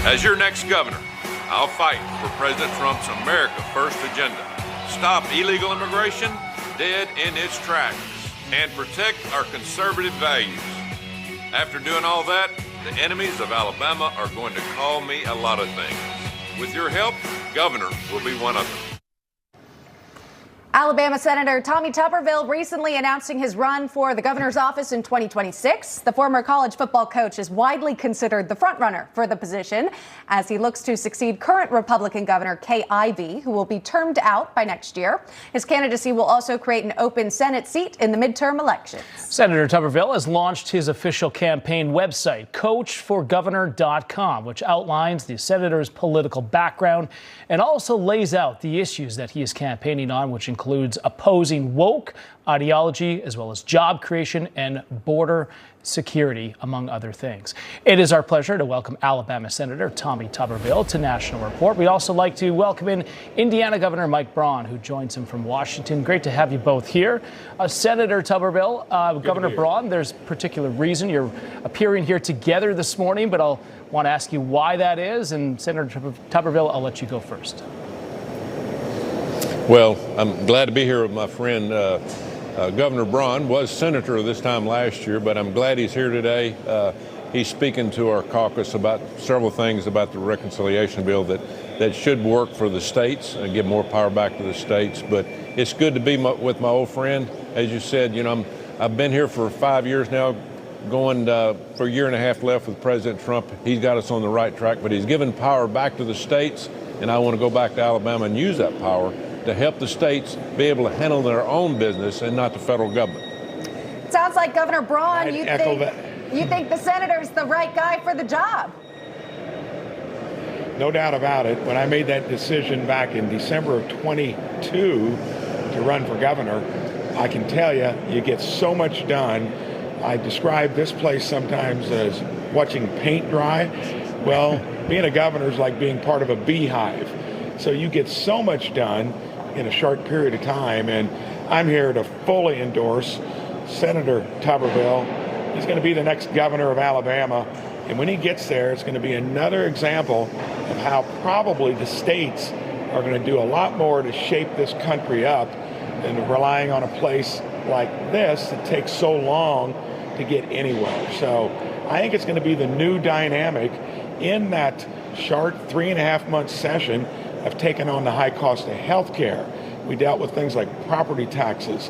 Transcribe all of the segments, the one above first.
As your next governor, I'll fight for President Trump's America First agenda, stop illegal immigration dead in its tracks, and protect our conservative values. After doing all that, the enemies of Alabama are going to call me a lot of things. With your help, Governor will be one of them. Alabama Senator Tommy Tuberville recently announcing his run for the governor's office in 2026. The former college football coach is widely considered the frontrunner for the position as he looks to succeed current Republican Governor Kay Ivey, who will be termed out by next year. His candidacy will also create an open Senate seat in the midterm elections. Senator Tuberville has launched his official campaign website, coachforgovernor.com, which outlines the senator's political background and also lays out the issues that he is campaigning on, which includes opposing woke ideology, as well as job creation and border security, among other things. It is our pleasure to welcome Alabama Senator Tommy Tuberville to National Report. We'd also like to welcome in Indiana Governor Mike Braun, who joins him from Washington. Great to have you both here. Senator Tuberville, Governor Braun, there's a particular reason you're appearing here together this morning, but I'll want to ask you why that is. And Senator Tuberville, I'll let you go first. Well, I'm glad to be here with my friend Governor Braun. Was senator this time last year, but I'm glad he's here today. He's speaking to our caucus about several things about the reconciliation bill that should work for the states and give more power back to the states. But it's good to be with my old friend. As you said, you know, I've been here for 5 years now, going for a year and a half left with President Trump. He's got us on the right track, but he's given power back to the states, and I want to go back to Alabama and use that power to help the states be able to handle their own business and not the federal government. It sounds like Governor Braun, you think the senator's the right guy for the job. No doubt about it. When I made that decision back in December of 22 to run for governor, I can tell you, you get so much done. I describe this place sometimes as watching paint dry. Well, being a governor is like being part of a beehive. So you get so much done in a short period of time, and I'm here to fully endorse Senator Tuberville. He's going to be the next governor of Alabama, and when he gets there, it's going to be another example of how probably the states are going to do a lot more to shape this country up than relying on a place like this that takes so long to get anywhere. So I think it's going to be the new dynamic in that short 3.5-month session of taking on the high cost of health care. We dealt with things like property taxes,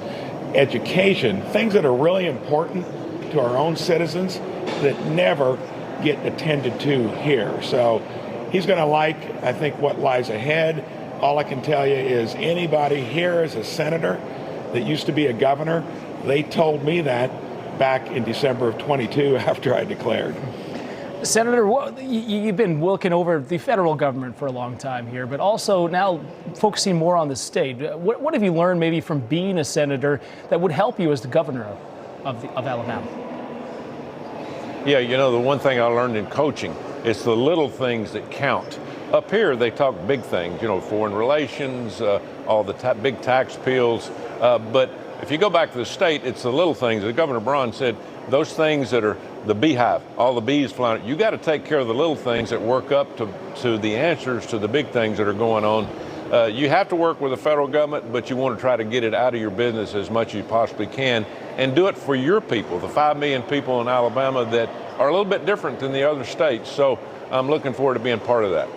education, things that are really important to our own citizens that never get attended to here. So he's going to like, I think, what lies ahead. All I can tell you is anybody here as a senator that used to be a governor, they told me that back in December of 22 after I declared. Senator, you've been working over the federal government for a long time here, but also now focusing more on the state. What have you learned maybe from being a senator that would help you as the governor of Alabama? Yeah, you know, the one thing I learned in coaching is the little things that count. Up here, they talk big things, you know, foreign relations, all the big tax appeals. But if you go back to the state, it's the little things. As Governor Braun said, those things that are the beehive, all the bees flying, you got to take care of the little things that work up to the answers to the big things that are going on. You have to work with the federal government, but you want to try to get it out of your business as much as you possibly can and do it for your people, the 5 million people in Alabama that are a little bit different than the other states. So I'm looking forward to being part of that.